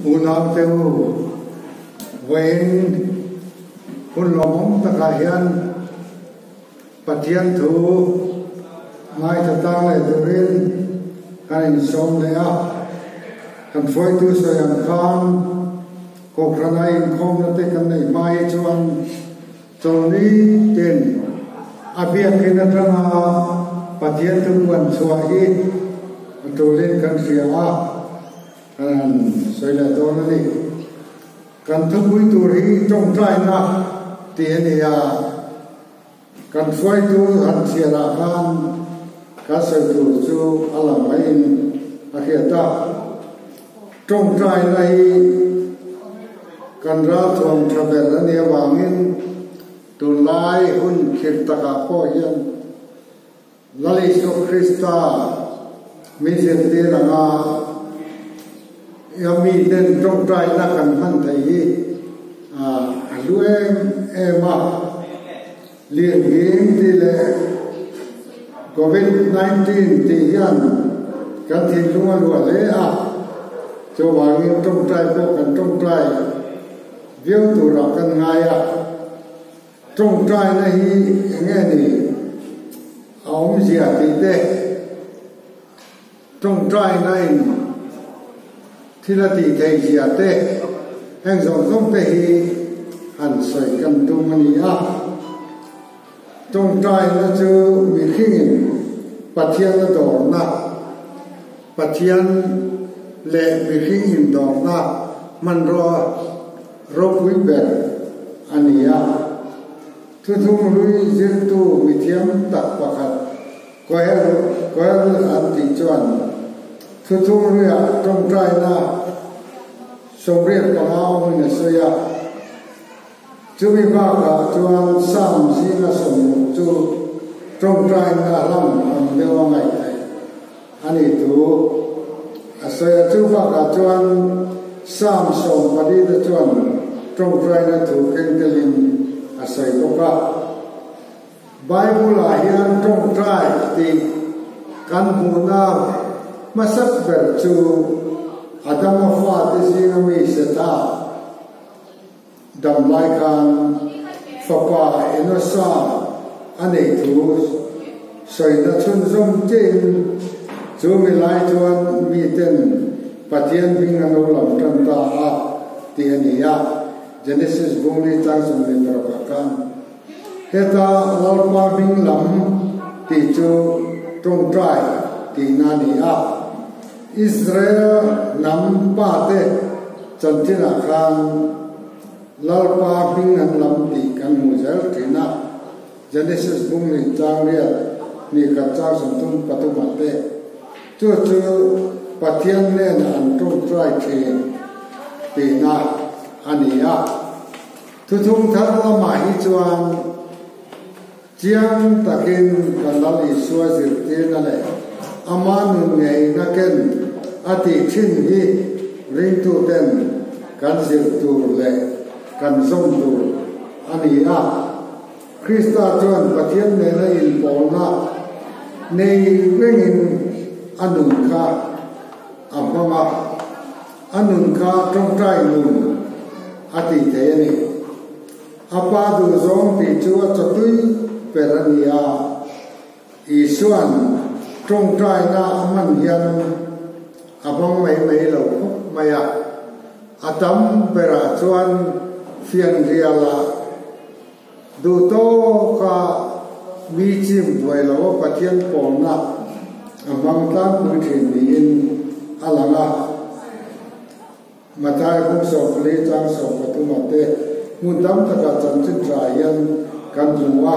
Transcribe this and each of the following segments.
unang teu wain kun lomom takahian pathian thu mai tatang le turin kan som le a kan foi tu so yang kan ko pranai khom na te kan nei mai chuan choni ten abia kena tranga pathian tu wan chua hi turin kan sia a kan soi la to na ni kan thu pui tu ri trong trai na ti ni ya kan foi tu han sia ra kan ka soi tu chu ala mai a khia ta trong trai này kan ra thom travel ani awangin tu lai hun khir taka ko hian lali so Krista mi zen te ranga yami den trong trai na kan han thei lu em liền hiến thì là COVID-19 thì hian kan thi lua lua le a cho wangin trong trai ko kan trong trai viêu tu ra kan ngai a trong trai na hi nghe ni ông zia ti te trong trai này thì là ti thei zia te hang zong zong te hi han soi kan tu mani a trong trai na chu mi khing pathian na dor na pathian le mi khing in dor na man ro pui ber ania thu thu lui zir tu mi thiam tak pakhat ko an ti chuan thu thu lui a trong trai na somriat ka mau ni soya chu mi ba ka chuan sam si na som chu trong trai na lam am lewa ngai ai ani tu asaya chu ba ka chuan sam som padi da chuan trong trai na thu ken telin asai ko ka Bible a hian trong trai ti kan hu na masak ber chu adam fa te singa mi seta dam lai kan fa pa enosa ane thu soi na chun zom tin chu mi lai chuan mi ten pathian bing an lo lam tan ta a ti ania Genesis bungni tang som le ra kan heta lalpa bing lam ti chu trong trai ti na ni a Israel nam pa te chantina khan lalpa bing an lam ti kan mu zel thina Genesis bungni tang ria ni ka chang som tum patuma te chu pathian ne an trong trai the ti na ania thu thung thar la ma hi chuan chiang takin kanali suwa zir te na le aman ngei na ken ati thin hi ring tu ten kan zir tu le kan zom tu ania Krista chuan pathian ne na in pol na nei wengin anun kha amama anun kha trong trai nun ati te ni apa du zong ti chu chatui perania isuan trong trai na man hian abang mai lo maya atam pera chuan fian riala du to ka mi chim voi lo pathian pom na amang tan mu thin ni in alanga matai khung so ple chang so patuma te mun dam taka chan chin trayan kan duwa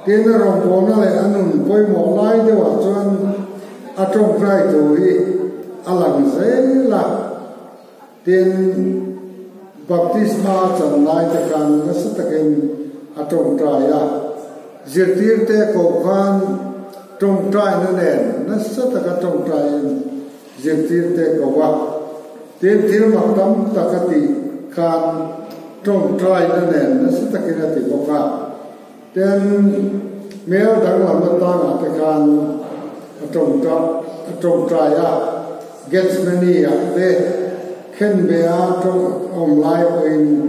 tena rom pona le anun poi mo lai de wa chuan a trong trai tu hi alang zela ten baptisma chan lai te kan na sataken a trong trai ya zirtir te ko khan trong trai na nen na sataka trong trai zirtir te ko wa ten thil mak tam takati khan trong trai na nen na satakina ti boka ten mel dang lam ta nga te khan trong trai a gets many a te khen bea trong lai in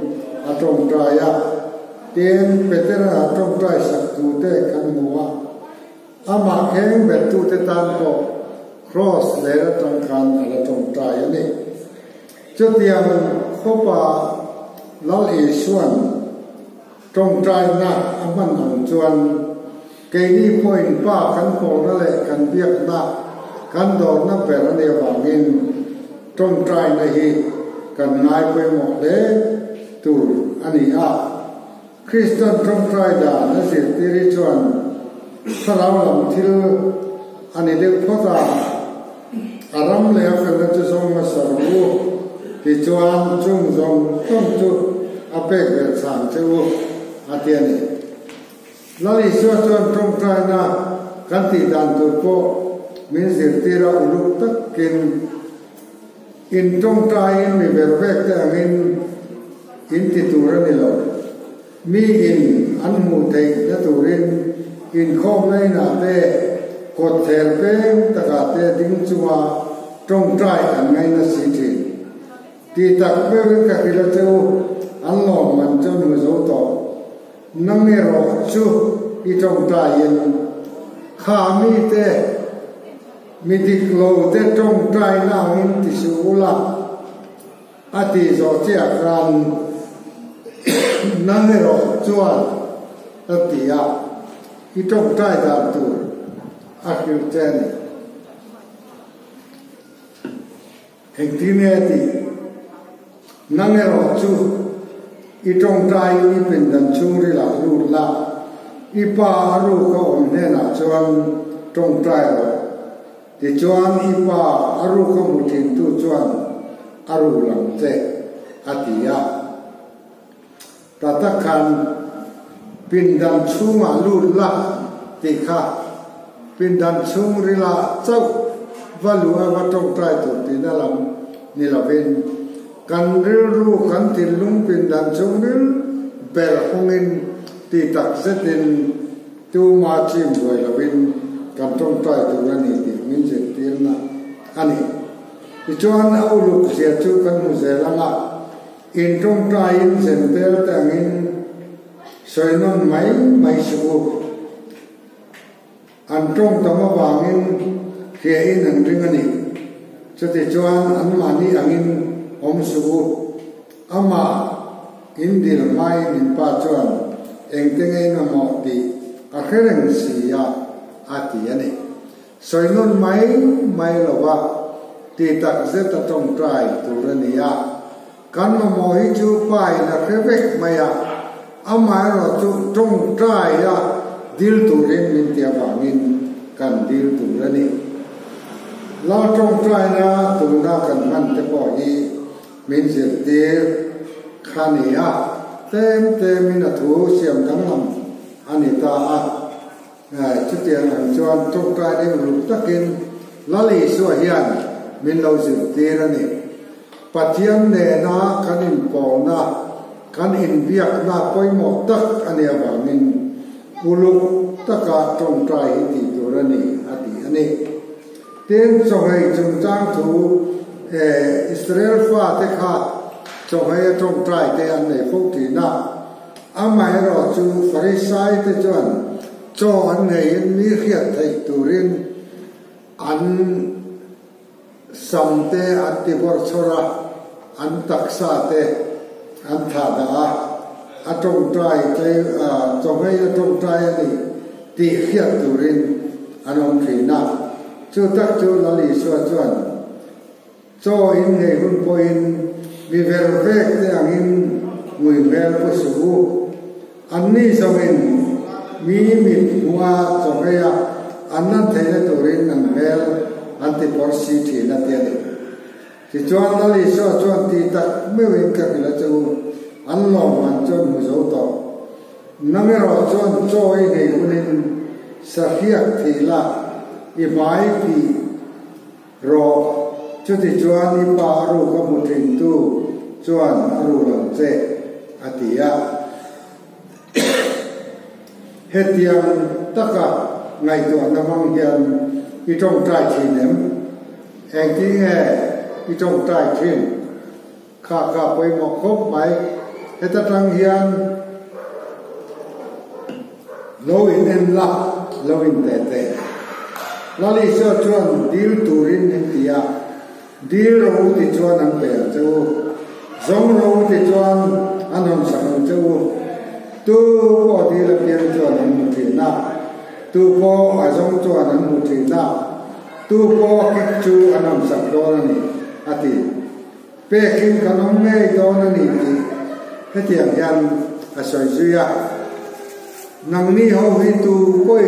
trong trai tiền Peter trong trai sắc tu te kan mua ama khen bet tu te tan ko cross le ra trong kan ala trong trai ni cho tiang khopa lal e suan trong trai na aman ang chuan cái đi point ba kan ko na le kan biak na kan do na per ne wangin trong trai na hi kan ngai pe mo le tu ani Christian trong trai da na se tiri chuan sarau lam thil ani le phota aram le kan na chu song ma saru ti chuan chung zong tom chu apek ve sang chu atiani lali chuan trong trai na kan ti dan tu po min se tira uluk tak kin in trong trai in mi ver vek te angin in ti tura ni lo mi in an mu thei na turin in khom nei na te kot ther pe ta ka te ding chuwa trong trai an ngai na si thi ti tak pe ka khila chu an lo man chu nu zo to nam me ro chu i trong trai in kha mi te mi dik lo te trong trai na in ti su la ati zo chia ran nang ro chuan atia i trong trai da tu akil ten heng ti ne ti nang ro chu i trong trai i pin dan chung ri la lu la i pa ru ko om ne na chuan trong trai ro ti chuan i pa aru ko mu tin tu chuan aru lam te atia tata kan pin dan chunga lu la ti kha pin dan chung ri la chau valu wa trong trai tu ti na lam ni la ven kan ril ru kan tin lung pin dan chung ril ber hongin ti tak setin tu ma chim voi la ven kan trong trai tu ra ni ti min se tir na ani ti chuan au lu sia chu kan mu se la ma in trong trai in sen tel tang in soi non mai su an trong tama wangin khia in an ring ani chu ti chuan an ma ni angin om su ama in dil mai in pa chuan eng tenge na mo ti a khereng sia ati ani soi non mai lo wa ti tak zeta trong trai tu rania kan mo hi chu pai na khevek maya ama ro chu trong trai ya dil tu ren min tia wangin kan dil tu rani la trong trai na tu na kan man te po hi min se te khania tem min a thu siam dang lam ani ta chút tiền hàng chuan trong trai đây một lúc tất nhiên lá lì xua hiền mình lâu sự tiền này bát thiên nè na khăn in bò na khăn in việc na coi một tất anh em bảo mình uluk tất cả trong trai thìตัวnày anh ấy tiền cho hay trong trang thủ Israel pha thế khác cho hay trong trai thế anh này phúc thì na amai rồi chú Pharisai thế chuan cho anh này mi khiat thầy turin an samte ati bor chora an taksa te an thada atong trai te cho ngay atong trai ani ti khiat turin anom thina chu tak chu lali so chuan cho in nge hun poin vi ver vek te angin mui ver po su anni samin mi mua cho cái anh nan thấy là turin an vel anti porsi thi na te thì chuan la li so chuan ti ta me wen ka la chu an lo man chuan mu zo to na me ro chuan choi nei unin sa hiak thi la i vai pi ro chu ti chuan i pa ru ka mu thin tu chuan aru lam che atia hetiam taka ngày tuần năm mong hiền đi trong trại chỉ ném anh tí nghe đi trong trại thiên khá quay một khúc máy hết ta trăng hiền lâu in em lắc lâu in tệ tệ là lý do chuẩn deal turin hình tìa deal râu thì chuẩn anh bèn châu giống râu thì chuẩn anh hồng sáng châu tu có đi là tiền chuẩn anh một tiền nào tu có ở giống chuẩn anh một tiền nào tu có kích chu anh hồng sáng đó là này ati pe kim kanom nghe đó là này thì hết tiền hiền à soi duy nang ni ho hi tu koi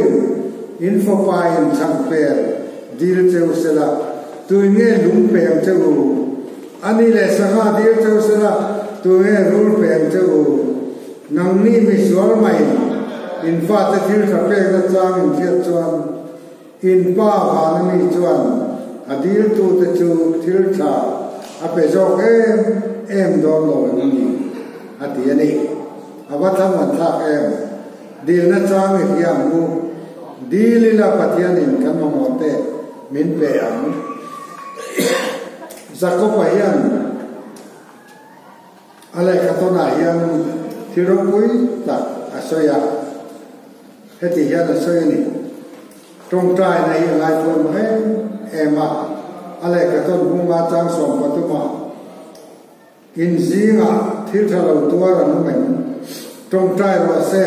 info pa in chang pe dil cheu sela tu nge lung pe cheu ani le sanga dil cheu sela tu nge rul pe cheu nang ni mi sual mai in fa ta thil tha pe na chang in thiat chuan in pa ba na mi chuan adil tu te chu thil tha a pe jok em do lo ni ati ani awatham tha em dil na chang e hiam mu dilila pathian in kan mote min pe ang zakopa hian ale katona hian thirokui ta asoya heti hian asoya ni trong trai na hi lai phun ema ale katon bunga chang som patuma in zinga thil thalo tuara nu men trong trai ro se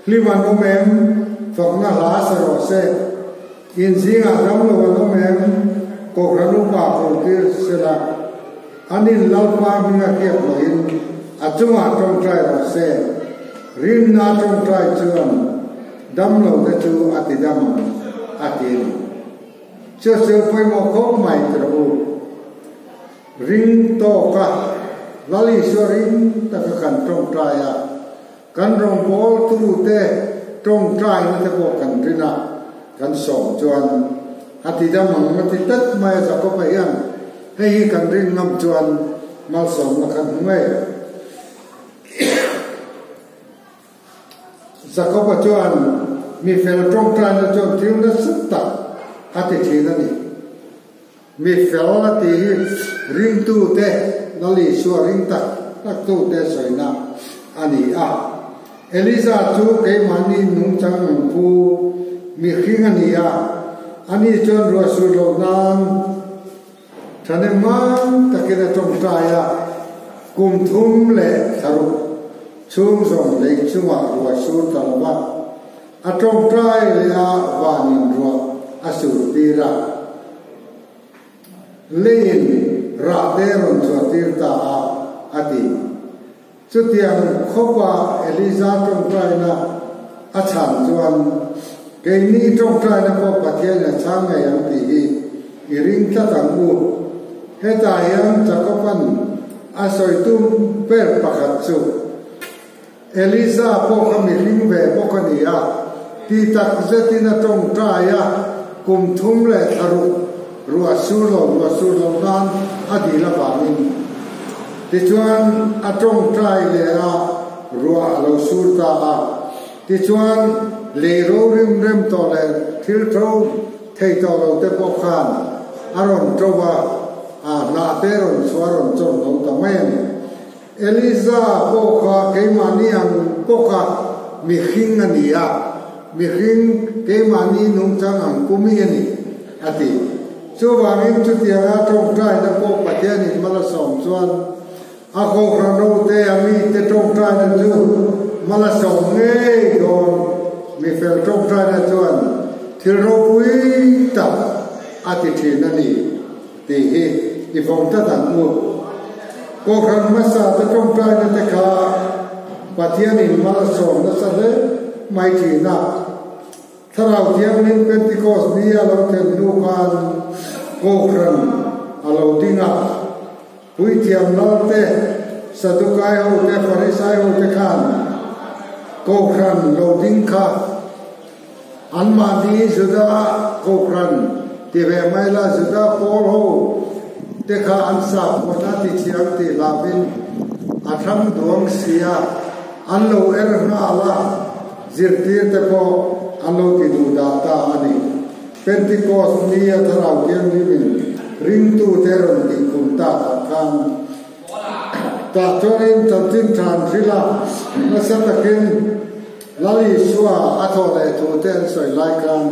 liman nu mem phokna la sa ro se in zinga dam lo nu mem ko ranu pa ko ke sela anin lalpa minga ke lo in achuma trong trai ro se rin na trong trai chuan dam lo de chu atidam atin chưa phải một khúc mày rồi ring to cả lali so ring ta cái khăn trong trai à khăn rong bol tu te trong trai nó sẽ có khăn rina khăn sòng chuan hati đam mang nó thì tất mai sẽ có phải ăn hay khăn ring ngâm chuan mal sòng là khăn ngay sẽ có phải chuan mi phải trong trai nó chuan thiếu nó sức tập hati thina ni mi fel ti ring tu te nali so ring tak tu te soina ani a Eliza chu ke mani nung chang pu mi khing ani a ani chon ro su lo nan thane man takena trong traya kum thum le tharu chung song le chuma ro su talwa a trong trai le a wanin ro asurtira lein raderon chuatirta ati chutiang khopa Eliza trong trai na achan chuan ke ni trong trai na ko pathian na chang ngai ang ti hi iring ta tangmu heta yang chakopan asoi tum per pakhat chu Eliza po khami ring ve po kania ti tak zetina trong trai ya kum thum le tharu ruwa sur lo nan adila pamin ti chuan a trong trai le a ruwa lo sur ta a ti chuan le ro rem to le thil tho thei to lo te po khan aron trowa a na te ron swaron chon lo ta men Eliza po kha ke mani ang po kha mi khing ania mi khing ke mani nung chang ang kumi ani ati chu wangin chu tianga trong trai na po pathian in mala som chuan a kho rano te ami te trong trai na chu mala som nge don mi fel trong trai na chuan thil ro pui ta ati thina ni ti hi i phong ta dan mu ko khan masa te trong trai na te kha pathian in mala som na sa le mai thina tharau thiam nin Pentecost ni alo them nu kan ko khan alo tinga pui thiam lar te sadukai ho te farisai ho te khan ko khan lo ding kha anma ni juda ko khan ti ve mai la juda pol ho te kha ansa pona ti chiang ti lavin atham duang sia anlo er na ala zirtir te ko anlo ki du da ta ani Pentecost ni a tharau kiam ni bin ring tu teron ki kum ta khan ta chorin tantin than rila masa takin lali suwa athole tu ten soi lai kan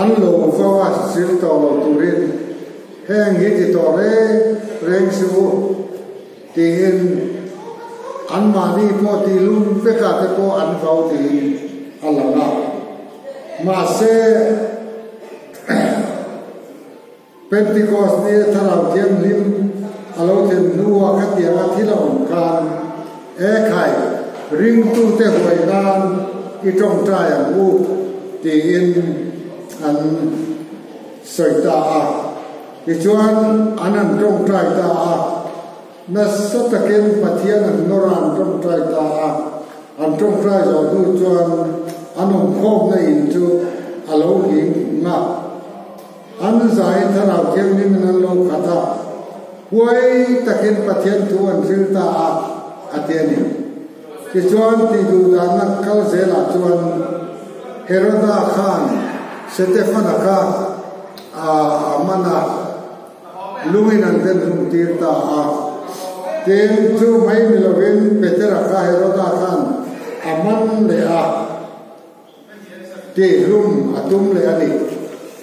an lo fawa sil to lo turin heng hi ti to re reng su tin an mani po ti lum pe ka te po an fau ti alanga ma se Pentecost ni tharau thiam lim alo them nuwa ka tia ka thilon kan e khai ring tu te hoi nan I trong trai ang u ti in an soi ta a ti chuan anan trong trai ta a na sataken pathian an noran trong trai ta a an trong trai zo tu chuan anom khom na in chu alo hi nga an zai tharau thiam ni man lo khata huai takin pathian tu an thil ta a atiani ki chuan ti du da na kal zela chuan Heroda Khan Stefana ka amana lumin an den hum tir ta a tem chu mai milovin Petera ka Heroda Khan aman le a ti lum atum le ani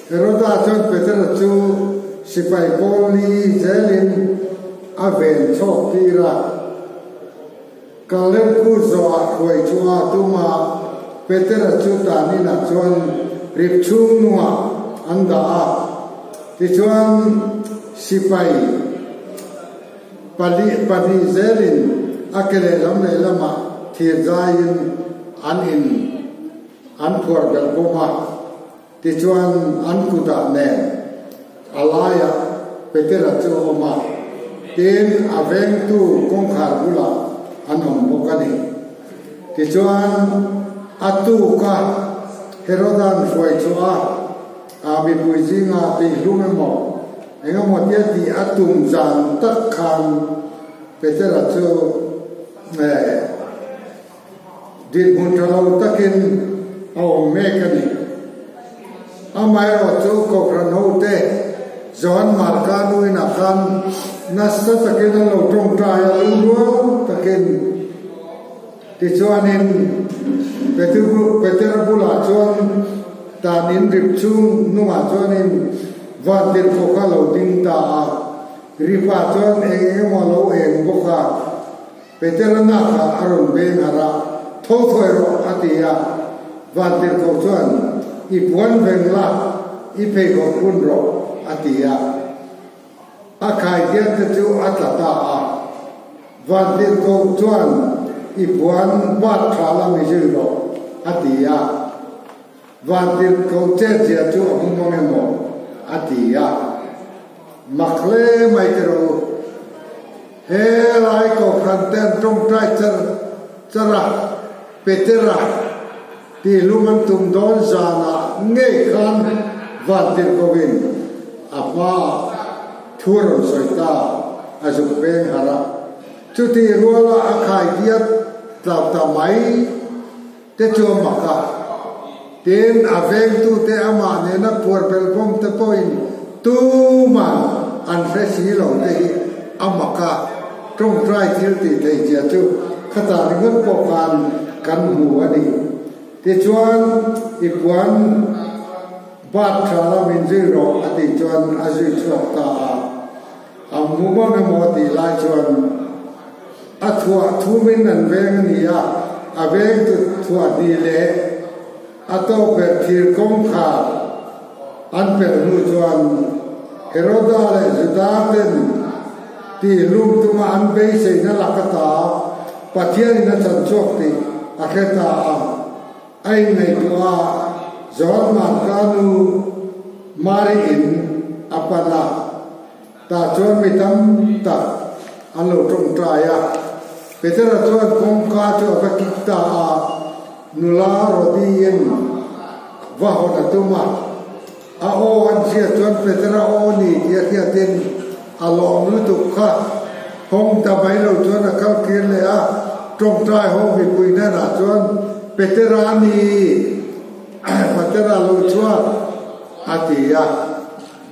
Heroda chuan Petera chu sipai poli zelin aven chok tira Kalen ku zo a khoi chua tuma Petera chu ta ni na chuan rip chung nuwa anda a ti chuan sipai pali zelin akele lam le lama thir zain an phur dal koma ti chuan an kuda ne alaya Petera chu oma tin aveng tu kong khar bula anom bokani ti chuan atu ka Herodan foi chua mi puizinga ti lumemo enga motia ti atum zan tak khan Petera chu din muntalo takin au mekani amai ro chu ko rano te John Markanu in akan nasa takin lo trong trai lu takin ti chuanin Petera bula chuan tanin rip chung nuwa chuanin vantir ko ka lo ding ta ripa chuan mo lo eng boka Petera na ka aron be ngara thoi ro atia vantir ko chuan I puan vengla I pe ko kun ro atia akai dian te chu atlata a vantir ko chuan I puan bat thala mi jiro atia vantir ko che che chu mo atia makle mai tero he lai ko kanten trong trai chara Petera ti luman tum don zana nge khan vantir ko win apa thuron soita azuk ben hara chuti ruala akai diat ta mai te chu maka ten aveng tu te ama ne na por pel pom te point tu ma an freshi lo te amaka trong trai thil ti te ja chu khata ngun po kan hu ani te chuan I puan bat thala min zero ati chuan azui chok ta amuma me mo ti lai chuan athua thumin an veng ni a aveng tu thua ni le ato per thir kong kha an per nu chuan Heroda le judaten ti lum tuma an be se na lakata pathian na chan chok ti akheta ai nei tua John Markanu mari in apana ta chuan mitam ta alo trong traya Petera chuan kong ka chu ka kitta nula rodien va hona tuma a o an sia chuan Petera o ni dia kia tin along lu tu kha hong ta bai lo chuan a kal kir le a trong trai hong bi pui na na chuan Petera ni Petera lo chuan atia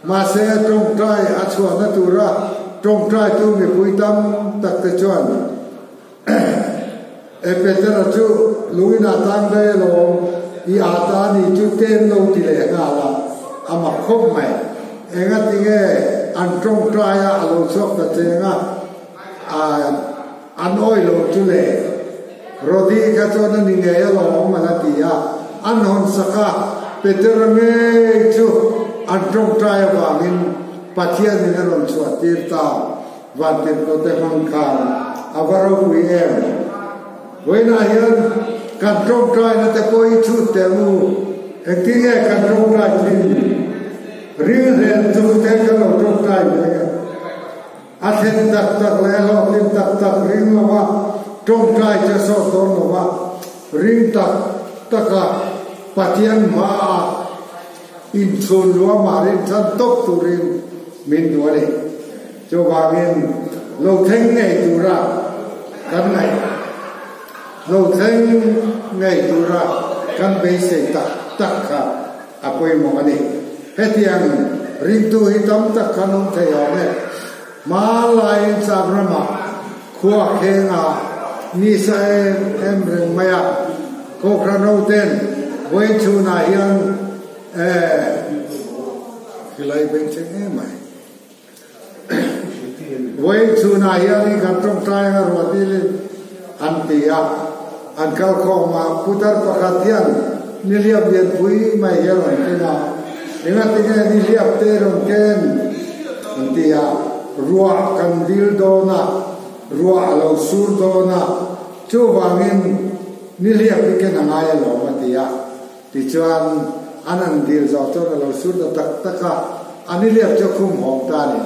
ma se trong trai a chuan na tura trong trai tu mi pui tam tak te chuan e peter chu luina tang de lo i ata ni chu ten lo ti le nga la ama khom mai enga tinge an trong trai a lo sok ta chenga an oi lo chu le rodi ka chona ni nge lo ma la ti ya an hon saka peter me chu an trong trai wa min pathian ni ron chu tir ta van tir ko te hon khan avaro wi em When I hear control try na te koi chu te mu ektinge control try real real chu te ka control try a then tak le lo tin tak ring lo wa trong try cha so ton lo wa ring taka patian ma in chun lo ma rin chan tok tu rin min do le cho wa gen lo theng nei tu ra kan nai lo theng ngay tu ra kan be se tak kha apoi mo ani hetiang ring tu hi tam tak kanong thaya ne ma lai sabrama khua khenga ni sa em reng maya ko krano ten voi chu na yang hilai ben chen e mai voi chu na yang kan trong trai ga ro ti le an ti ya an kal kho ma putar pakatian niliap yen pui mai yeron kena ingat tinga niliap te ron ken antia ruwa kan dil dona ruwa lo sur dona chu wangin niliap ken angai lo matia ti chuan anan dil zo to lo sur da taka aniliap cho khum hom ta ni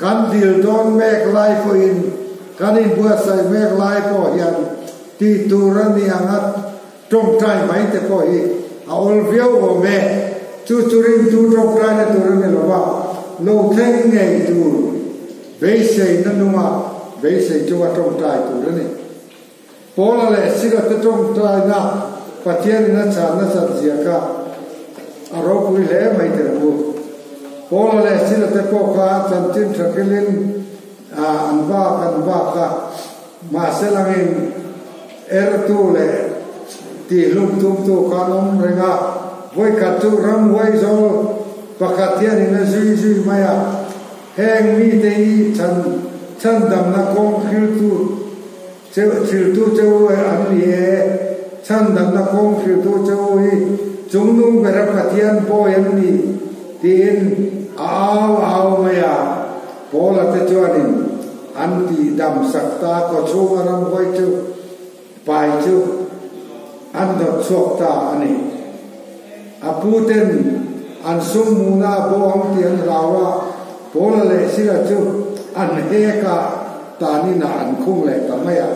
kan dil don mek lai ko in kan in bua sai mek lai ko hian ti turan ni angat trong trai mai te ko hi a ol viau o me chu churin tu trong trai na turan ni lo wa lo theng ngai tu ve sei na numa ve sei chu wa trong trai turan ni pola le siga te trong trai na pathian na cha na sa zia ka a ro pui le mai te ru pola le siga te ko ka chan tin thakilin an va kan va ka ma selangin tu le ti lum tum tu kanom renga voi ka tu ram voi zo pakatian ina zui maya heng mi te chan dam na kong khil tu cheu an li e chan dam na kong khil tu cheu hi chung nung bera patian po yan ni tin aw maya pola te chuanin an ti dam sakta ko chu ram voi chu pai chu an dot chok ta ani aputen an sum muna bo ang tian lawa pola le sila chu an he ka ta ni na an khung le ta maya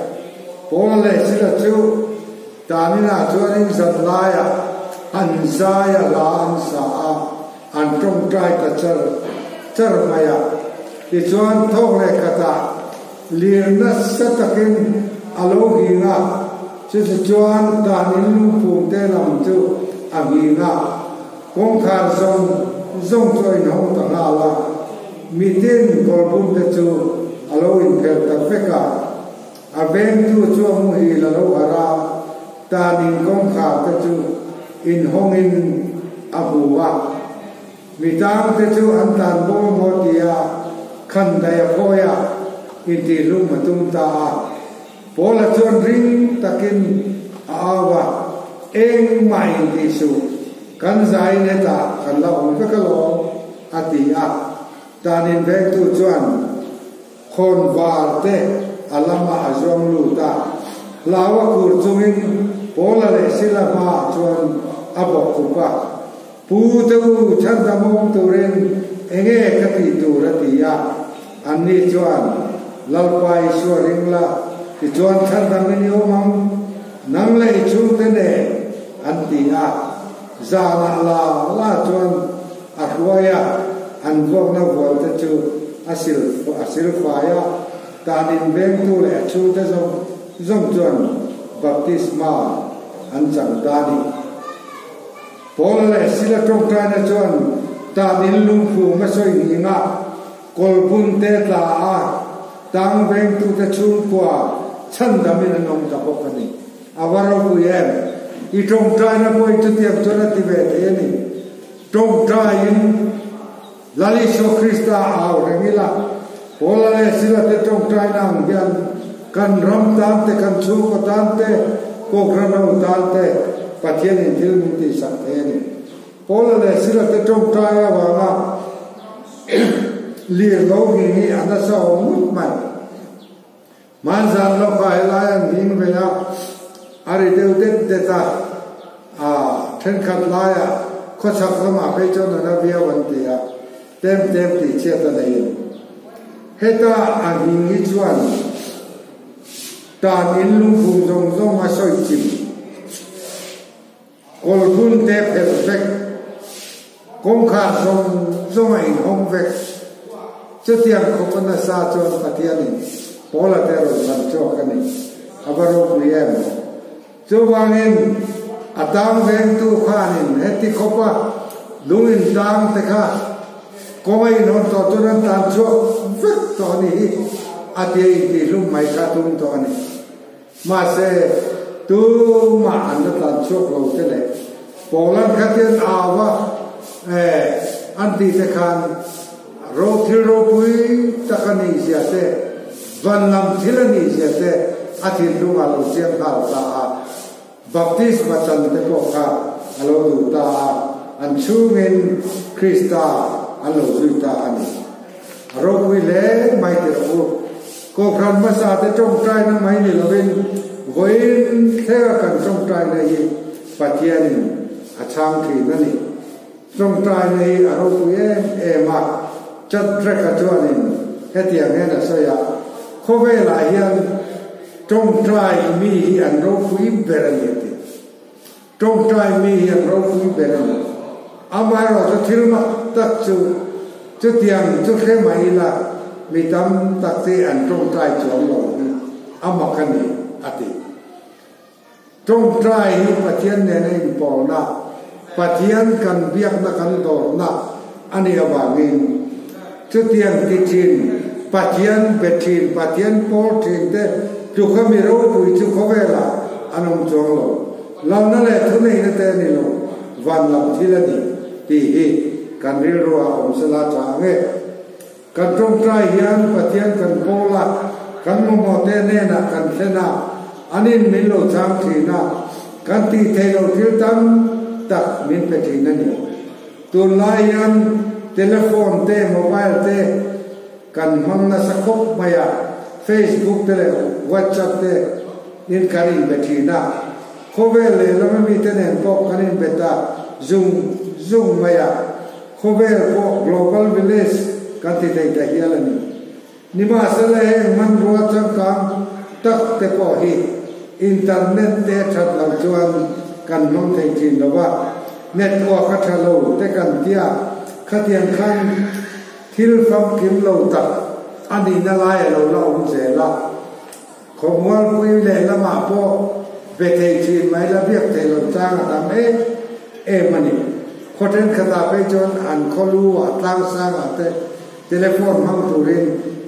pola le sila chu ta ni na chuanin zat la ya an za ya la an sa an trong trai ta char maya ti chuan thok le ka ta lir na satakin alo gi nga chu chuan ta nin lu phum te lam chu a gi nga kong khar zong choi no ta la la mi tin kol bum te chu alo in phel ta feka a ben tu chu mu hi la lo ara ta nin kong khar te chu in hong in a hu wa mi tang te chu an tan bo mo tia khan dai ko ya in ti lu ma tum ta pola chuan ring takin awa eng mai ti su kan zai ne ta kan la ong ka lo ati a tanin ve tu chuan khon war te alama azong lu ta lawa kur chungin pola le sila ma chuan abok ku pa pu tu chan da mong tu ren enge ka ti tu ra ti ya anni chuan lalpai su ring la ti chuan chan da mi o mang nang le chung te ne an ti a za la chuan a ruaya an vok na vol te chu asil fa ya ta din beng tu le chu te zong chuan baptisma an chang da ni pol le sila trong ta na chuan ta din lung phu ma soi ni nga kolbun te ta a tang veng tu te chun kwa chan damin nom ta pokani awaro ku yem I trong trai na boy tu tiap chona ti ve te ni trong trai in lali so Krista aw rengila pola le sila te trong trai na ngian kan ram tam te kan chu ko tam te ko grano tam te pathian in thil mun ti sak te ni pola le sila te trong trai wa nga lir lo ni ana sa mut mai man zan lo ka la ning ve ya ari deu te ta then khat la ya kho sak ma pe cho na via wan ti ya tem ti che ta nei heta a ni chuan ta in lung phung dong dong ma soi chim kol bun te perfect kong kha dong ai hong vek cho tiang ko na sa cho patian ni pola te ro san cho ka ni abaro priem cho wangin atang veng tu khanin heti khopa lungin dang te kha koi non to turan tan cho vek to ni ati ti lum mai kha tum to ni ma se tu ma an tan cho lo te le polan khatien awa an ti te khan ro thil ro pui takani sia te van lam thilani sia te ati lunga lo siam ka ta baptist machan te ko kha alo du ta an chungin Krista alo du ta ani ro pui le mai te ko khan ma sa te trong trai na mai ni lovin voin the kan trong trai na hi pathian achang thi na ni trong trai nei aro pui ma chat trek atwanin hetia ngena soya khove la hian trong trai mi hi an ro pui berani trong trai mi hi an ro pui berani amai ro to thilma tak chu tiang chu khe mai la mi tam tak te an trong trai chom lo amakani ati trong trai hi pathian ne nei pol na pathian kan biak na kan dor na ani awangin chu tiang ti chin pathian bethin pathian pol thin te chu khami ro pui chu khovela anom chong lo lam na le thu nei na te ni lo van lam thilani ti hi kan ril ro om sala cha nge kan trong trai hian pathian kan pola kan mo te ne na kan thena anin min lo chang thina kan ti the lo thil tam tak min pe thina ni tu lai yan telephone te mobile te kan mang na sakop maya Facebook te WhatsApp te in karin betina khove le lama mi te nen ko karin beta zoom maya khove ko global village kan ti dei ta hialani nima sale man ro chang kam tak te ko hi internet te that la chuan kan mang thei thin lawa network ka thalo te kan tia khatian khan thil from kim lo tak ani na lai lo la je la khomwal pui le la ma po ve thei thin mai la biak thei lo chang ta me mani khoten khata pe chon an kholu wa tang sang ate telephone mang turin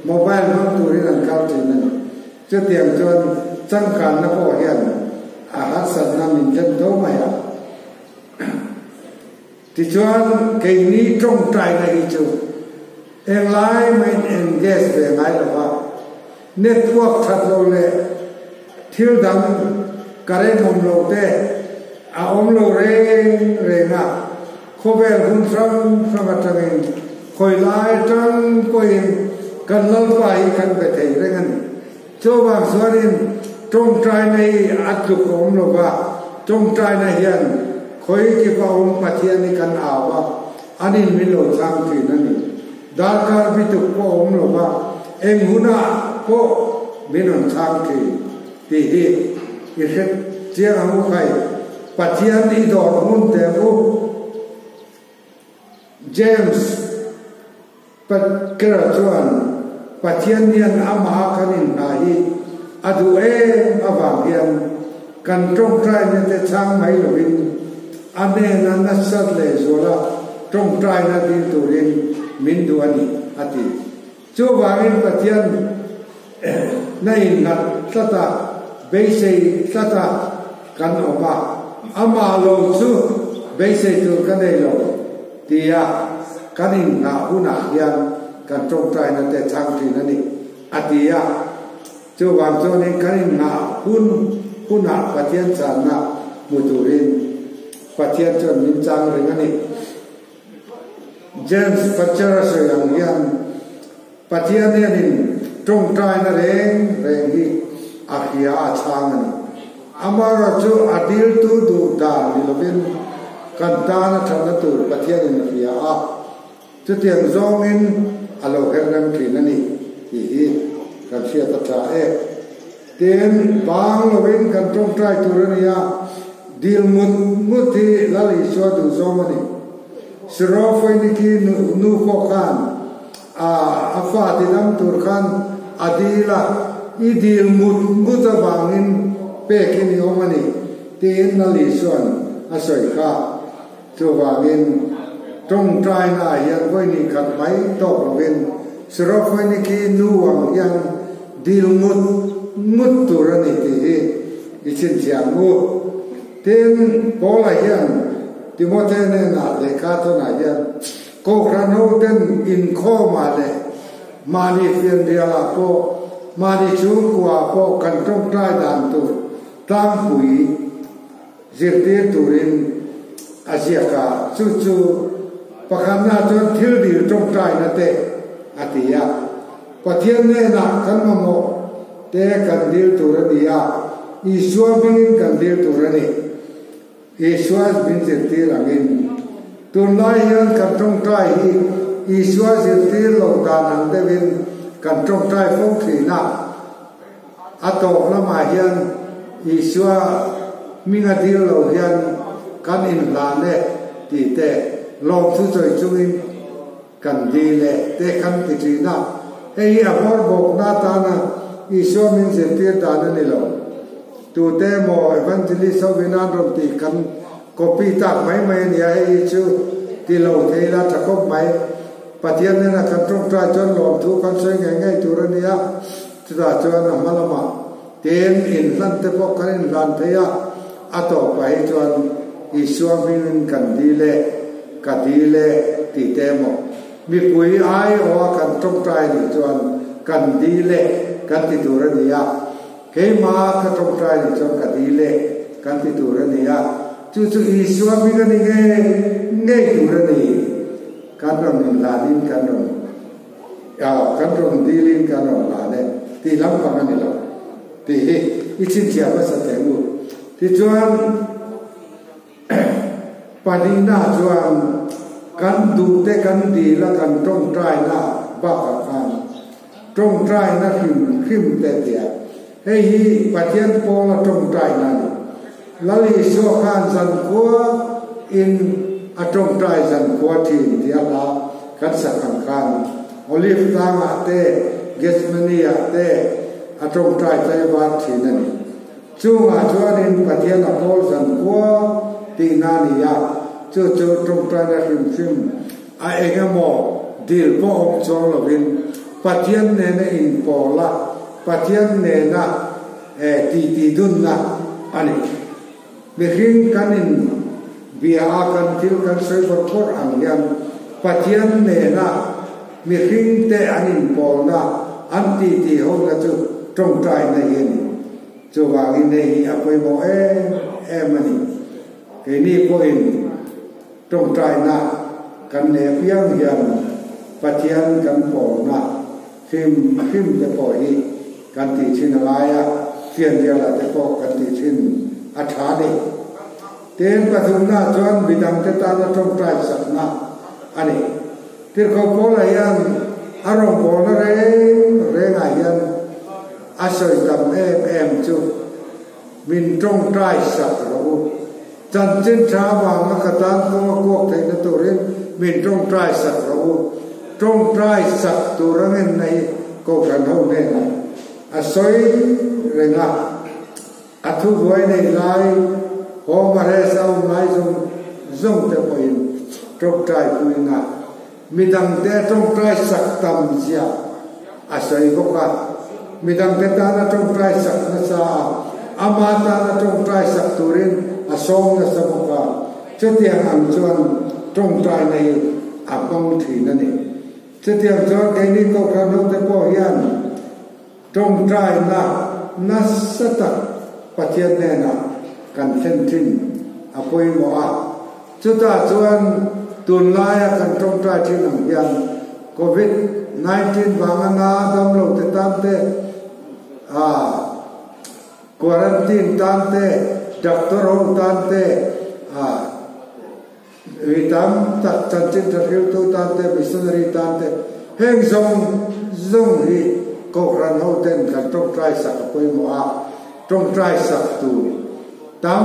mobile mang turin an kal tin na che tiang chon chang kan na ko hian a hat san na min chen do mai a ti chuan ke ni trong trai na hi chu en lai main engage ve ngai lo wa network that lo le thil dam kare mom lo te a om lo re nga khovel hun from atangin khoi lai tang koi kan lal pai kan be thei re ngan cho ba sorin trong trai nei at lu om lo wa trong trai na hian khoi ki pa om pathian ni kan awa anin min lo sang thi na ni darkar bi tu ko om lo ba eng huna ko min on sang thi ti hi i set chia amu khai pathian ni dor mun te ko James pat kera chuan pathian nian ama khanin na hi adu awang hian kan trong trai ne te chang mai lovin ane na na sat le zora trong trai na din turin min duani ati chú vangin pathian nay nat sata beise sata kan oma ama lo chu beise tu kan nei lo tia kanin na una hian kan trong trai na te chang thi na ni atia chú wang chu ni kanin na una pathian chan na muturin pathian chon min chang ring ani James Pachara so yang hian pathian ne nin trong trai na reng hi akhia achang ani amara chu adil tu du da ni lovin kan ta na thana tu pathian in akhia a chu tiang zong in alo herang thin ani hi kan sia ta cha e ten bang lovin kan trong trai tu rania dil muti lali so du zong ani siro foi ni ki nu ko kan afa dinam tur khan adila idil muta bangin pekin yomani tin na li suan asoi kha chu bangin trong trai na yan voi ni khat mai to rovin sro voi ni ki nuang yang dil mut turani ti ichin chiang mu tin pola yan timote ne na le ka to na yan ko krano ten in kho ma le mani fian dia la po mani chu kwa po kan trong trai dan tu tam hui zirte turin asia ka chu pakhan na chon thil di trong trai na te atia pathian ne na kan mo te kan dil turania iswa bin kan dil turani iswa bin zirte rangin tunai yan kan trong trai hi iswa zirte lo dan devin kan trong trai phong thri na ato lama hian iswa minga dil lo hian kan in la ne ti te long thu choi chuin kan di le te kan ti tri na ei amor bok na ta na iswa min se ti ta na ni lo tu te mo evangelist so vinan rom ti kan copy ta mai mai ni ai chu ti lo the la ta ko mai pathian ne na kan trong trai chon long thu kan soi ngai tu ra nia chu da chon na malama ten in lan te po kan in lan the ya ato pai chon iswa min kan di le ka di le ti te mo mi pui ai o kan trong trai ni chon kan di le kan ti tu ra nia ke ma ka trong trai ni chon ka di le kan ti tu ra nia chu iswa min ni nge tu ra ni kan rom in la din kan rom kan rom di lin kan rom la ne ti lam pa ni lo ti ichin chia ba sa te mu ti chuan padina chuan kan du te kan di la kan trong trai na ba ka kan trong trai na khim te tia hei hi pathian po la trong trai na ni lali so khan san ko in a trong trai san ko thi dia la kan sa kan olive tanga te gesmania te a trong trai tai ba thi na ni chunga chuan in pathian a pol san ko ti na ni ya chu trong trai na khim a engamo dil po om chong lovin pathian ne na in pola pathian ne na ti dun na ani behin kanin bia kan til kan soi por ang yan pathian ne na behin te anin pol na an ti ho na chu trong trai na yin chu wang in nei apoi mo mani ke ni po in trong trai na kan ne piang yan pathian kan pol na khim te po hi kan ti chin la ya fian dia la te po kan ti chin a tha ni ten pathum na chuan bidang te ta na trong trai sak na ani tir ko po la yan arong po na re nga yan asoi tam em chu min trong trai sak ro chan chen tha wa ma ka tan ko thai na tu rin min trong trai sak ro trong trai sak tu rang nei ko kan ho ne na asoi re nga athu voi nei lai ho ma re sau lai zong te poin trong trai pui nga mi dang te trong trai sak tam sia อาศัยก็ว่ามีดังเตตานะตรงใจสักนะซาอามาตานะตรงใจสักตุรินอาสงนะสมุกาจะเตียงอันจวนตรงใจในอาบังถีนั่นเองจะเตียงจวนเองนี่ก็กระโดดแต่พ่อยันตรงใจนะนัสตักปฏิญาณกันเส้นทิ้งอภัยหมอจุดจวนตุนลายกันตรงใจที่หนังยันโควิด19 บางนาดำลงแต่ตามเตควอรันตีนตามเตดักตอร์ตามเตวิตามตัดจันจินทริวตูตามเตมิสุนรีตามเตเฮงซงฮีก็รันเอาเต็นกันตรงใจสักคุยหมอตรงใจสักตูตาม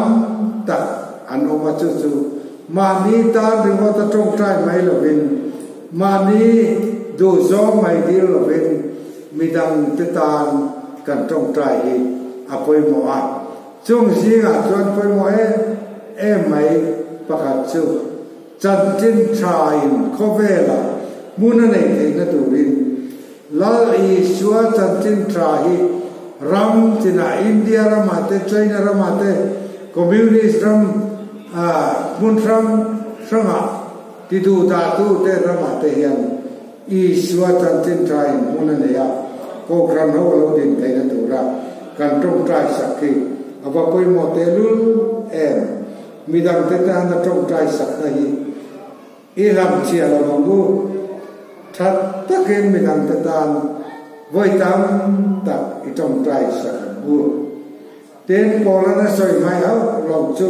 ตัดอันอมาจูมานีตามหรือว่าตรงใจไม่ละวินมานีดูโจไม่ดีละวินมีดังติดตามกันตรงใจอภัยหมอช่วงสิ่งจวนภัยหมอไม่ประกาศชูจันจินทรายข้อเวลามุนในเทนตูรินลาอีชัวจันจินทรายรัมจินาอินเดียรามาเตไชน่ารามาเตคอมมิวนิสต์รัมมุนรัมสังหะที่ดูตาตูเตรามาเตยันอีชัวจันจินทรายมุนในยาก็ครั้งนั้นเราดินเทนตูระกันตรงใจสักทีอาว่าคุยหมดเตลุลมีดังเตตานตรงใจสักทีอีลำเชียร์เราบูทัดตะเกียงมีดังเตตานไว้ตามตักอีตรงใจสักบูเต้นพอแล้วนะสวยไหมเอาลองจู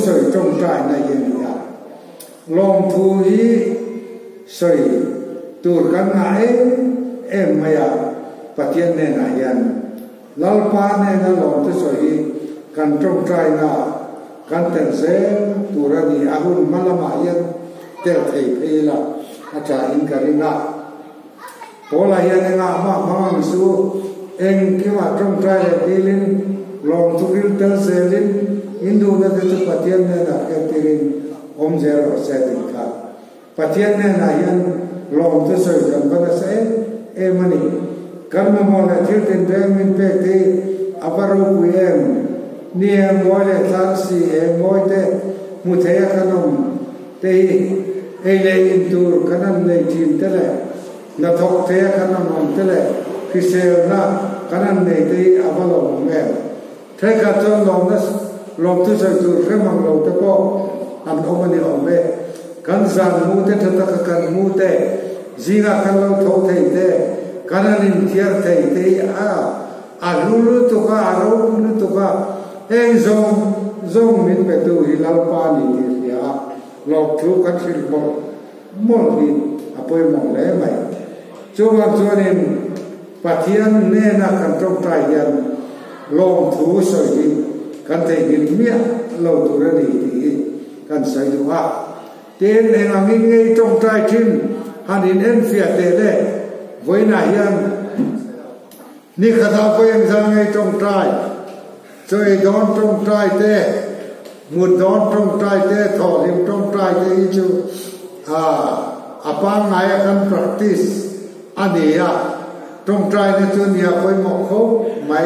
สวยตรงใจในเย็นยาลองทูฮีสวยตูดกันไหนไม่อยากปฏิญาณยันลาปานเนี่ยนะลองทุสอยกันตรงใจนะกันเต็มเส้นตัวนี้อาหุนมาละมายันเตลเทเพลาอาจารย์อินการินะพอลายันงามามิสูเองคิดว่าตรงใจเลยลินลองทุกิลเตลเซลินอินดูนะเด็กปฏิญาณนะเอติรินอมเจรอเซติกาปฏิญาณนะยันลองทุสอยกันบัดเซมันนี่กันมาโมเลทิลตินเดมินเปตีอัปารุกุเอมนี่โมเลทักซีโมเตมุเทียขนมเตเลอินตูร์ขนาดเลจินเตเลนัทอกเทียขนมเตเลพิเศษนะขนาดเลตีอัปารุกุเอมเทกัจจงลงนัสลงทุสตูร์เขมังลงตะโกอันอมันนี่อมเบกันสันมูเตทัตกันมูเตziga kalau thau thei te kananin thiar thei te alulu to ka arulu to ka eng zong min pe tu hilal pa ni ti ya lok thu kan sil mo ni apoi mong le mai chuwa chuanin pathian ne na kan tok trai yan long thu soi ni kan te gil mia lo tu ra ni ti kan sai du ha ten eng angin ngei trong trai thin hanin en fiat te le voina hian ni khatha ko yang jang ngai trong trai choi don trong trai te mut don trong trai te tho lim trong trai te chu apa ngai kan practice ania trong trai ne chu nia koi mo kho mai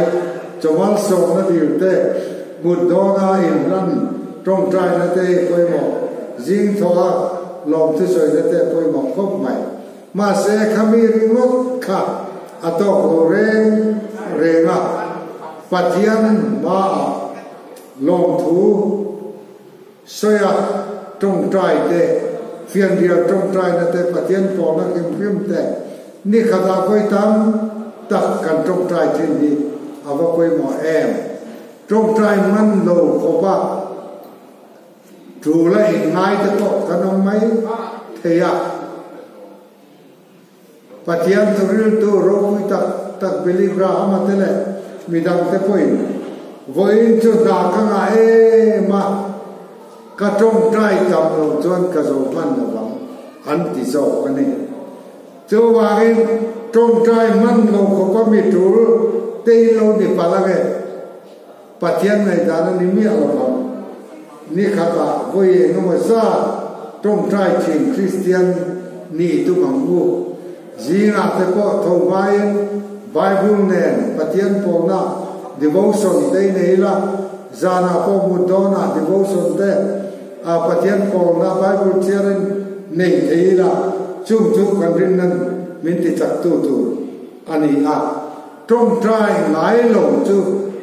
chawal so na dir te mut do na in ran trong trai na te koi mo jing thoa lom tu soi na te koi mo khop mai ma se khami ringot kha atok renga pathian ma lom thu soya trong trai te phiền dia trong trai na te pathian po na kim phim te ni khata koi tam tak kan trong trai thin ni awa koi mo trong trai man lo khopa trù lại ngay tới cọ kanong mấy thầy patian tu rokui tak belibra amatele midang te point voin chu da ka nga ma ka trong trai tam lo chuan ka zo man lo bang an ti zo ani chu wa in trong trai man lo ko pa mi tu te lo ni pala ge patian nai da ni mi lo bang ni khata voi no sa trong trai chin Christian ni tu mang bu zinga te po thomai Bible nen pathian pona devotion te nei la zana po mudona devotion te a pathian pona Bible chiaren nei thei la chung kan rin nan min ti chak tu ani a trong trai ngai lo chu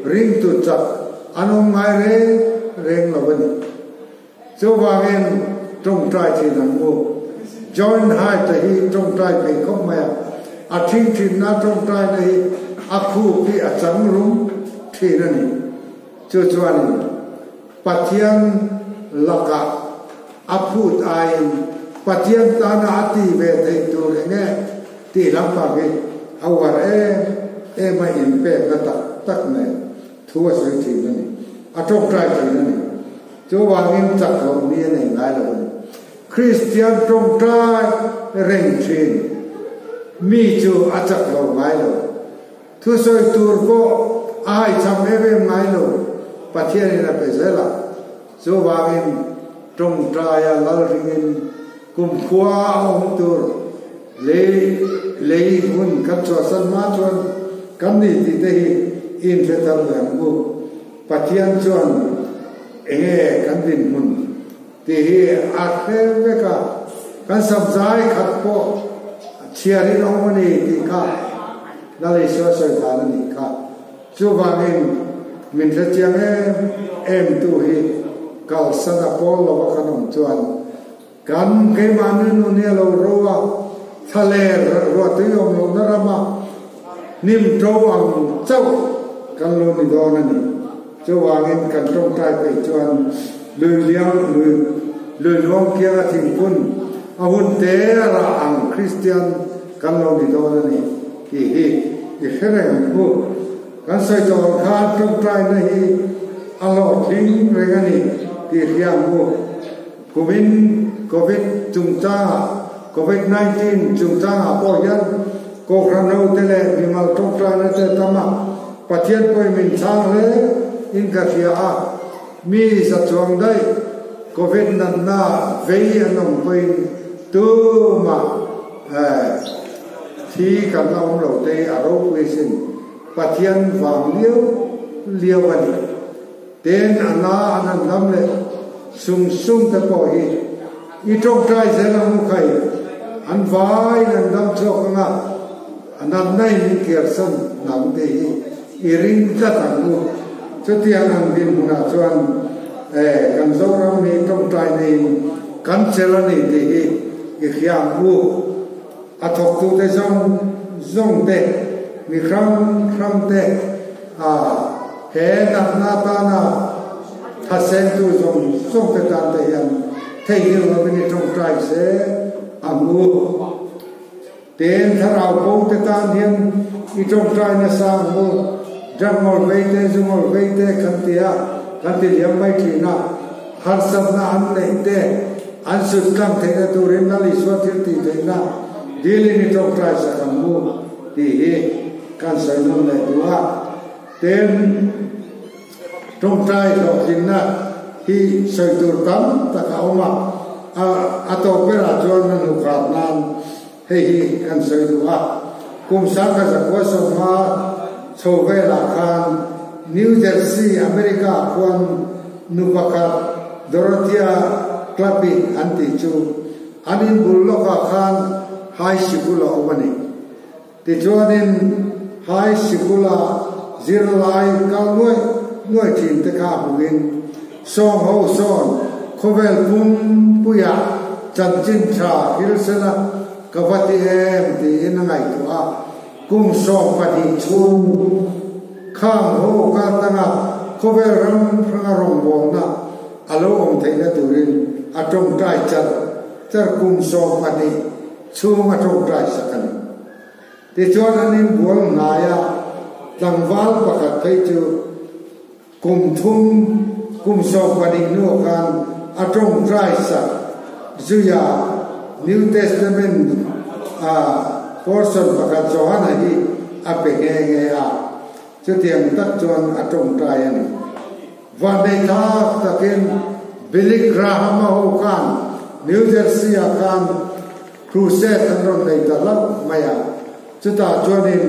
ring tu chak anong ngai reng lo bani chu wangin trong trai chi nan mu join hai te hi trong trai pe khom ma a thing na trong trai nei a khu pi a chang rum thi na ni chu chuan pathian laka a phut ai pathian ta na ati ve thei tu le nge ti lam pa ge awar e ma in pe na tak ne thua sai thi na ni a trong trai thi na ni chu wangin chak lo ni nei ngai lo Christian trong trai reng thin mi chu a chak lo ngai lo thu soi tur ko ai cham em ngai lo pathian na pe zela chu wangin trong trai a lal ringin kum khua ong tur le hun kan cho san ma chon kan ni ti te hi in fe tam yang bu pathian chon kan din mun ti hi a khe ve ka kan sab zai khat po chiari ong ni ti ka la le so so ta ni ka chu ba min se chiang em tu hi kal sana pol lo ka nom chuan kan ke manu nu ne lo rowa thale ro tu yom lo na rama nim tro ang chau kan lo ni do na ni chu wangin kan trong tai pe chuan lui liang lui long kia thing pun a hun te ra ang Christian kan lo ni do na ni ki hi khereng bu kan sai jo kha trong tai na hi a lo thing re ga ni ki hiam bu COVID chung cha COVID-19 chung cha po yan ko khrano tele bimal trong tra na te tama pathian poi min chang le in ka khia a mi sa chuang dai COVID na vei anom poi tu ma thi kan om lo te aro wesin pathian wang liu ani ten ana anan lam le sung te po hi i trong trai se la mu khai an vai nan dam chok nga anan nai ni kier san nam te hi i ring ta ta mu chu ti an bin na chuan kan zo ram ni trong trai nei kan chela ni te hi i khiam mu a thok tu te zong te mi khram te he na ta na tha sen tu zong te tan te yan thei hiu ma ni trong trai se amu ten tharau ko te tan hian i trong trai na sa mu jamol veite zumol veite kan ti liam mai thina har sab na an nei te an sut kam the na tu ren na li so thil ti te na dili ni trong trai sa amu ti hi kan sai non le duwa ten trong trai lo tin na hi soi tur tam ta ka oma a to pe ra chuan na nu khat nan hei hi kan soi du a kum sa ka sa ko so ma so ve la khan New Jersey America kwan nu ka ka Dorothea Clappy anti chu anin bullo ka khan high school omani ti chuanin high school zero lai ka nuôi thìn te ka huin song ho son khovel pum puya chan chin cha hil sela kawati em ti in ngai tu a kum song pa di chung khang ho ka tanga khovel ram phanga rong bom na alo om thei na turin atong trai char kum song pa di chung atong trai sakani ti chuan anin bol na ya tangwal pakat thei chu kum thum kum so padik nu kan atong trai sa zuya New Testament portion pakat Johana hi ape nge a chu tiang tak chuan atong trai ani van dei tha takin Billy Graham ho kan New Jersey kan ครูเซตอันนั้นในตลาดไม่จุดตาจวนนิน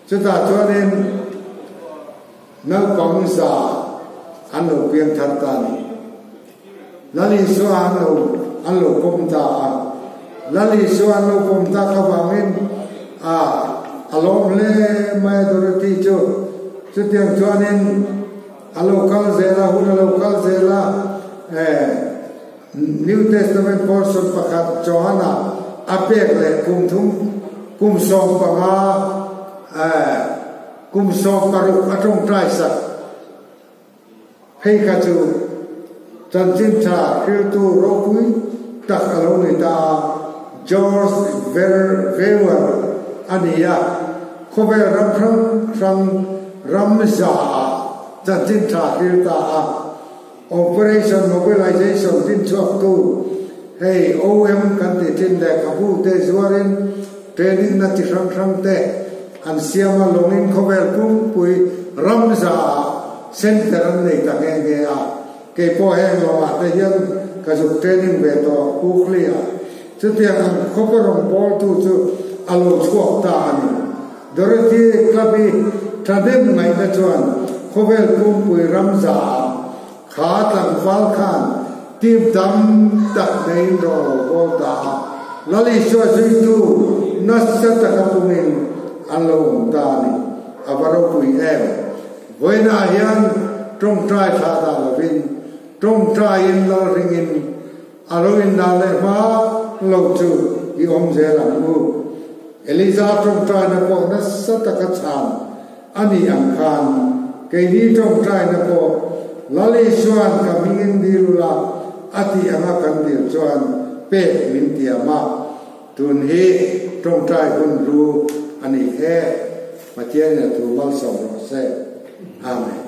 จุดตาจวนนินนักปังสาอันโลเพียงทัดตานีลัลิสวาอันโลกุมตาลัลิสวาอันโลกุมตาขวังอินอารมณ์เล่ไม่ดูรติจูจุดยังจวนนินอโลกัลเซลาหุ่นอโลกัลเซลาNew Testament portion ประคับจอห์นอาเปกเลยกุมสองปังกุมสองปรุกอตรงไตรสักให้ข้าจูจันจินชาคิวตูโรกุยตักอโลนิตาจอร์จเวเวอร์อันนี้เขาไปรับครั้งรำซาจันจินชาคิวตาOperation Mobilization ที่ชอบตู้ให้ OM กันติดทิ้งแหลกขบูเตจวารินเทรนนิ่งนัดที่ครั้งเตะอันเสียมาลงอินเขาเวลกุ้งปุยรำซาเซ็นเตอร์นี่ต่างเงี้ยเกี่ยพอแห้งลงมาแต่ยังกระจุกเทรนนิ่งเวทต่อผู้เคลียจุดที่อันเขาไปลงบอลตู้จุดอารมณ์ชั่วตานี่โดยที่กลับไปทันเดิมไม่ได้จวนเขาเวลกุ้งปุยรำซาขาตั้งฟ้าข้างทีมดำตักในรอโบตาลลิชวจิตูนัสเซตกับปุมินอัลลงตานีอวารกุยเอมเวน่ายันตรงใจชาดาลวินตรงใจอินลอริงินอารวินนาเลมาโลจูอีอมเจรังอูเอลิซาตรงใจนับนัสเซตกับชามอันนี้อังคารเกยีตรงใจนับLali Swan kamingin dirula ati anga kandir Swan pe mintia ma tun hi trong trai kun ru ani he matian tu mal som se amen